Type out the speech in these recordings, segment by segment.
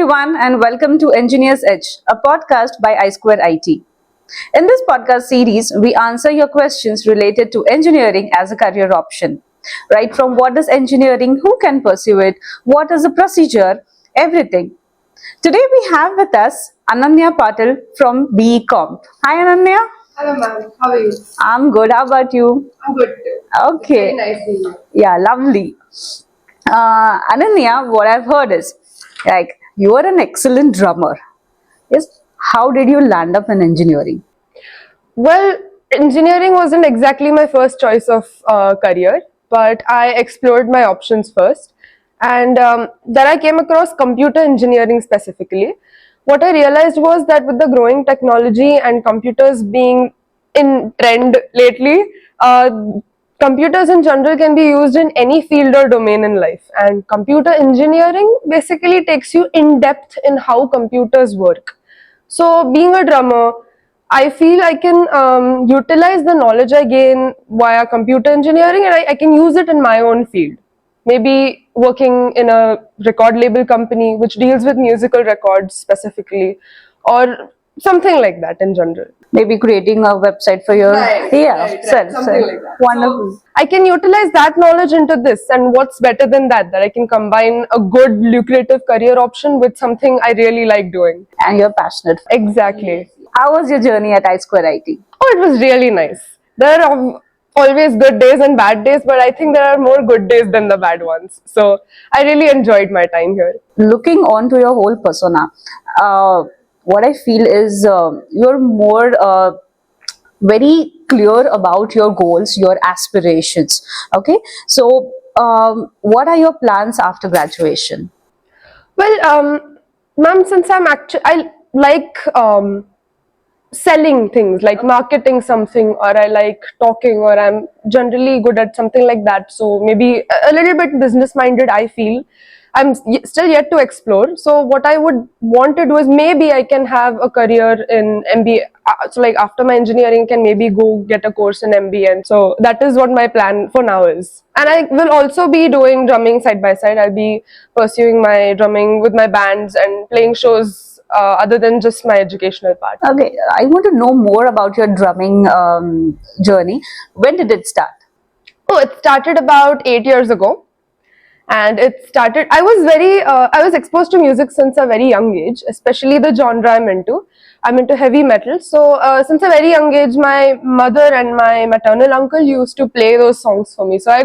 everyone, and welcome to Engineer's Edge, a podcast by iSquare IT. In this podcast series, we answer your questions related to engineering as a career option. Right from what is engineering, who can pursue it, what is the procedure, everything. Today we have with us Ananya Patil from BE Comp. Hi Ananya. Hello ma'am, how are you? I'm good. How about you? I'm good too. Okay. Very nice meeting you. Yeah, lovely. Ananya, what I've heard is like you are an excellent drummer. Yes. How did you land up in engineering? Well, engineering wasn't exactly my first choice of career, but I explored my options first. And then I came across computer engineering specifically. What I realized was that with the growing technology and computers being in trend lately, computers in general can be used in any field or domain in life. And computer engineering basically takes you in depth in how computers work. So, being a drummer, I feel I can utilize the knowledge I gain via computer engineering and I can use it in my own field. Maybe working in a record label company which deals with musical records specifically, or something like that in general. Maybe creating a website for your self. Something like that. Wonderful. I can utilize that knowledge into this, and what's better than that? That I can combine a good, lucrative career option with something I really like doing. And you're passionate. Exactly. How was your journey at iSquare IT? Oh, it was really nice. There are always good days and bad days, but I think there are more good days than the bad ones. So I really enjoyed my time here. Looking on to your whole persona, what I feel is you're more very clear about your goals, your aspirations. Okay, so what are your plans after graduation? Well, ma'am, since I like selling things, like marketing something, or I like talking, or I'm generally good at something like that. So maybe a little bit business minded, I feel. I'm still yet to explore. So what I would want to do is maybe I can have a career in MBA. So like after my engineering, can maybe go get a course in MBA. And so that is what my plan for now is. And I will also be doing drumming side by side. I'll be pursuing my drumming with my bands and playing shows other than just my educational part. Okay, I want to know more about your drumming journey. When did it start? Oh, it started about 8 years ago. And it started, I was exposed to music since a very young age, especially the genre I'm into. I'm into heavy metal. So, since a very young age, my mother and my maternal uncle used to play those songs for me. So, I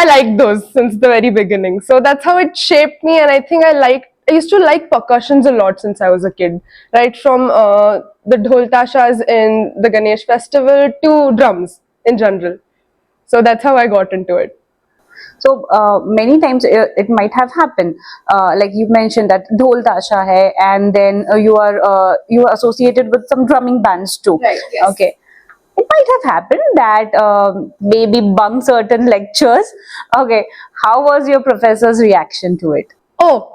liked those since the very beginning. So, that's how it shaped me. And I think I used to like percussions a lot since I was a kid, right? From the dhol tashas in the Ganesh festival to drums in general. So, that's how I got into it. So many times it might have happened, like you mentioned that dhol tasha hai, and then you are associated with some drumming bands too. Right, yes. Okay, it might have happened that maybe bunk certain lectures. Okay, how was your professor's reaction to it? Oh,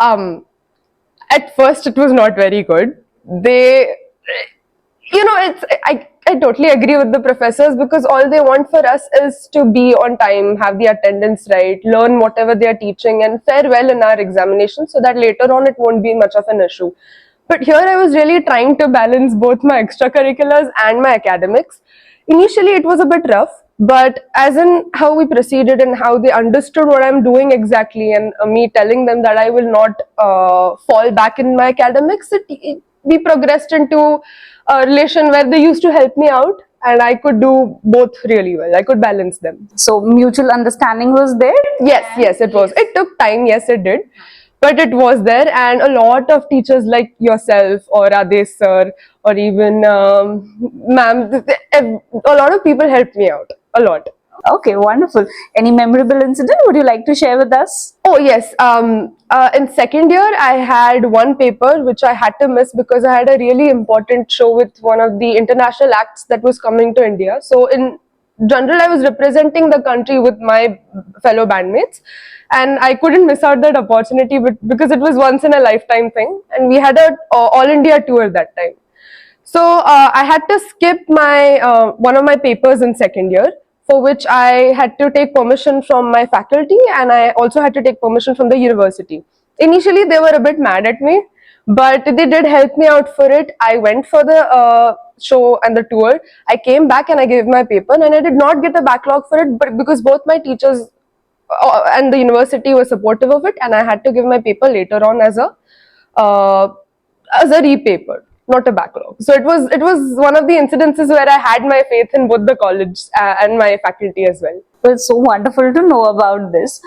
at first it was not very good. They, I totally agree with the professors because all they want for us is to be on time, have the attendance right, learn whatever they are teaching, and fare well in our examinations so that later on it won't be much of an issue. But here I was really trying to balance both my extracurriculars and my academics. Initially, it was a bit rough, but as in how we proceeded and how they understood what I'm doing exactly, and me telling them that I will not fall back in my academics, we progressed into a relation where they used to help me out and I could do both really well. I could balance them. So mutual understanding was there. Yes, it was. It took time, yes, it did. But it was there, and a lot of teachers like yourself or Ades sir or even ma'am, a lot of people helped me out a lot. Okay, wonderful. Any memorable incident would you like to share with us? Oh yes, in second year I had one paper which I had to miss because I had a really important show with one of the international acts that was coming to India. So in general, I was representing the country with my fellow bandmates, and I couldn't miss out that opportunity because it was once in a lifetime thing, and we had a all India tour that time. So I had to skip my one of my papers in second year, for which I had to take permission from my faculty, and I also had to take permission from the university. Initially, they were a bit mad at me, but they did help me out for it. I went for the show and the tour. I came back and I gave my paper, and I did not get a backlog for it, but because both my teachers and the university were supportive of it, and I had to give my paper later on uh, as a repaper, not a backlog. So it was one of the incidences where I had my faith in both the college and my faculty as well. Well, it's so wonderful to know about this.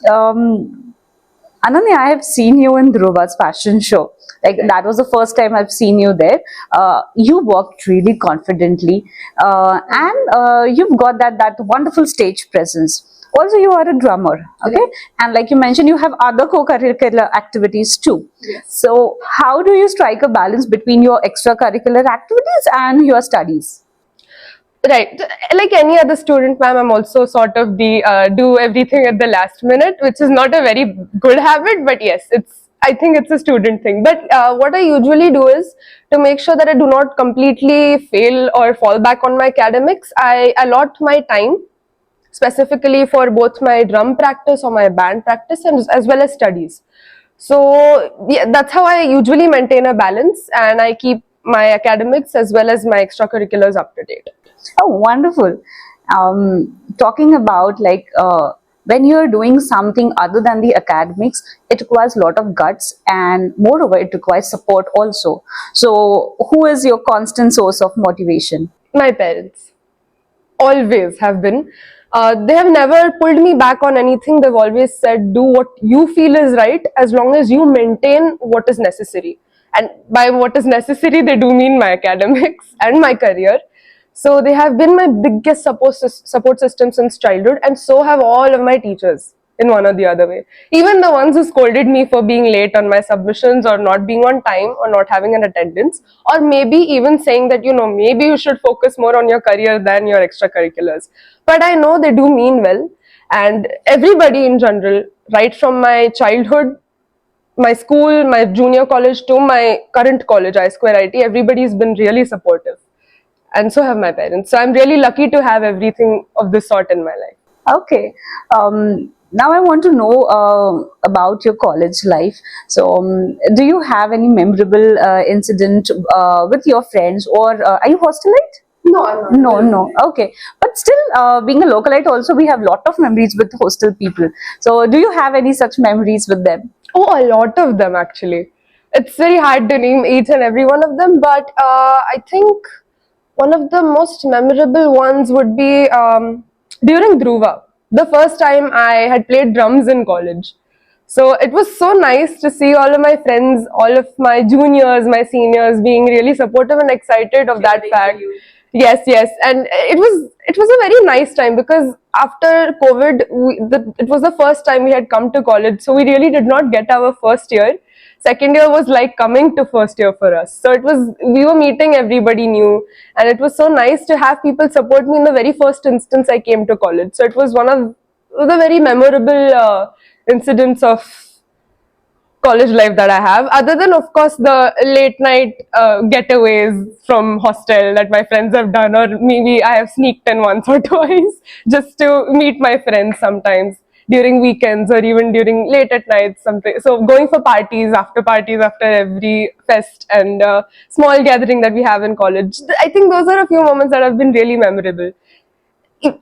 Ananya, I have seen you in Dhruva's fashion show. Like that was the first time I've seen you there. You worked really confidently, and you've got that wonderful stage presence. Also, you are a drummer, okay? And like you mentioned, you have other co-curricular activities too. So, how do you strike a balance between your extracurricular activities and your studies? Right, like any other student, ma'am, I'm also sort of the do everything at the last minute, which is not a very good habit. But yes, I think it's a student thing. But what I usually do is to make sure that I do not completely fail or fall back on my academics. I allot my time specifically for both my drum practice or my band practice, and as well as studies. So yeah, that's how I usually maintain a balance, and I keep my academics as well as my extracurriculars up to date. Oh, wonderful. Talking about when you're doing something other than the academics, it requires a lot of guts, and moreover, it requires support also. So, who is your constant source of motivation? My parents always have been. They have never pulled me back on anything. They've always said, do what you feel is right as long as you maintain what is necessary. And by what is necessary, they do mean my academics and my career. So they have been my biggest support system since childhood, and so have all of my teachers in one or the other way. Even the ones who scolded me for being late on my submissions or not being on time or not having an attendance, or maybe even saying that, maybe you should focus more on your career than your extracurriculars. But I know they do mean well, and everybody in general, right from my childhood, my school, my junior college to my current college, I Square IT, everybody's been really supportive. And so have my parents. So I'm really lucky to have everything of this sort in my life. Okay. Now I want to know about your college life. So, do you have any memorable incident with your friends, or are you hostelite? No, I'm not. No. Okay, but still, being a localite, also we have lot of memories with hostel people. So, do you have any such memories with them? Oh, a lot of them actually. It's very hard to name each and every one of them, but I think one of the most memorable ones would be during Dhruva, the first time I had played drums in college. So it was so nice to see all of my friends, all of my juniors, my seniors being really supportive and excited of that fact. Yes, and it was a very nice time because after COVID, it was the first time we had come to college, so we really did not get our first year. Second year was like coming to first year for us. So we were meeting everybody new, and it was so nice to have people support me in the very first instance I came to college. So it was one of the very memorable incidents of college life that I have, other than of course the late night getaways from hostel that my friends have done, or maybe I have sneaked in once or twice just to meet my friends sometimes during weekends or even during late at night something. So going for parties after every fest and small gathering that we have in college. I think those are a few moments that have been really memorable.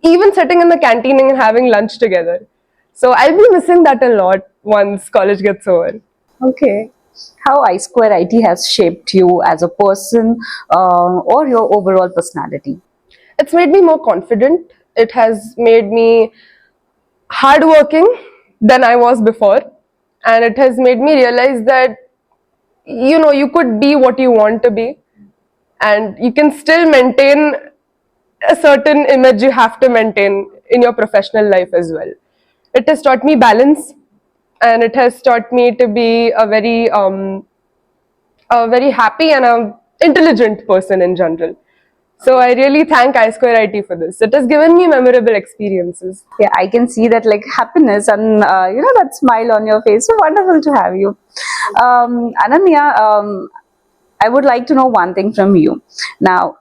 Even sitting in the canteen and having lunch together. So I'll be missing that a lot once college gets over. Okay. How I Square IT has shaped you as a person, or your overall personality? It's made me more confident. It has made me hardworking than I was before. And it has made me realize that, you could be what you want to be, and you can still maintain a certain image you have to maintain in your professional life as well. It has taught me balance, and it has taught me to be a very happy and a intelligent person in general. So I really thank I Square IT for this. It has given me memorable experiences. Yeah, I can see that like happiness and that smile on your face. So wonderful to have you. Ananya, I would like to know one thing from you. Now,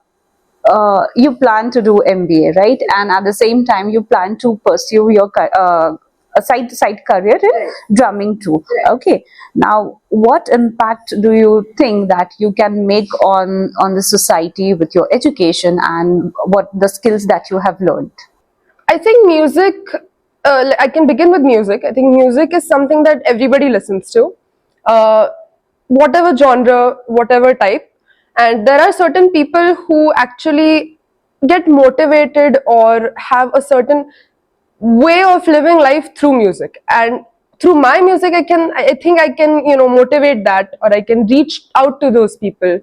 you plan to do MBA, right? And at the same time, you plan to pursue your a side career in drumming too. Okay. Now, what impact do you think that you can make on the society with your education and what the skills that you have learned? I think music, I can begin with music. I think music is something that everybody listens to, uh, whatever genre, whatever type. And there are certain people who actually get motivated or have a certain way of living life through music. And through my music, I think I can, motivate that, or I can reach out to those people.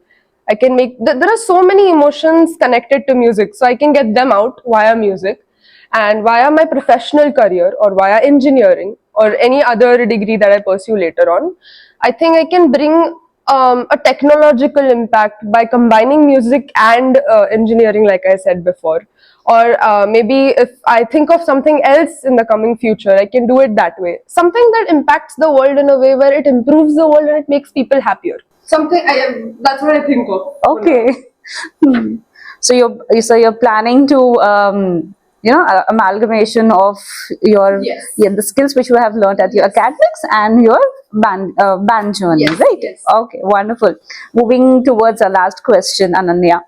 I can make, there are so many emotions connected to music, so I can get them out via music and via my professional career or via engineering or any other degree that I pursue later on. I think I can bring a technological impact by combining music and engineering, like I said before. Or maybe if I think of something else in the coming future, I can do it that way. Something that impacts the world in a way where it improves the world and it makes people happier. That's what I think of. Okay. Hmm. So you're planning to amalgamation of your Yes. the skills which you have learned at your academics and your band journey, Yes, right? yes. Okay, wonderful. Moving towards our last question, Ananya.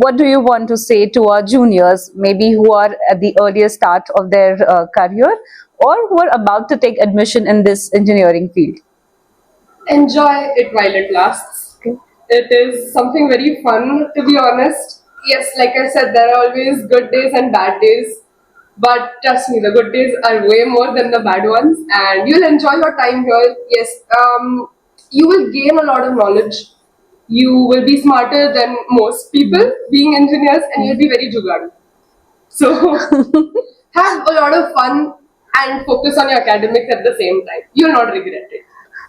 What do you want to say to our juniors, maybe who are at the earliest start of their career or who are about to take admission in this engineering field? Enjoy it while it lasts. It is something very fun, to be honest. Yes, like I said, there are always good days and bad days. But trust me, the good days are way more than the bad ones, and you'll enjoy your time here. Yes, you will gain a lot of knowledge. You will be smarter than most people being engineers, and you'll be very jugaadu. So have a lot of fun and focus on your academics at the same time. You'll not regret it.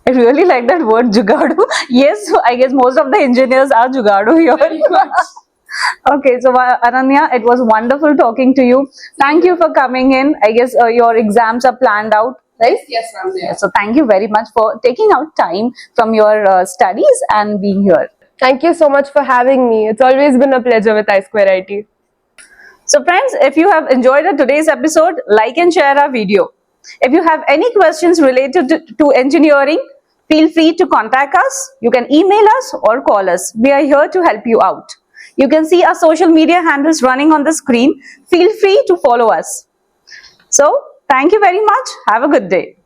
I really like that word jugadu. Yes, I guess most of the engineers are jugadu here. Very much. Okay, so Ananya, it was wonderful talking to you. Thank you for coming in. I guess your exams are planned out, right? Yes, ma'am. Yeah, so thank you very much for taking out time from your studies and being here. Thank you so much for having me. It's always been a pleasure with I Square IT. So friends, if you have enjoyed today's episode, like and share our video. If you have any questions related to engineering, feel free to contact us. You can email us or call us. We are here to help you out. You can see our social media handles running on the screen. Feel free to follow us. So, thank you very much. Have a good day.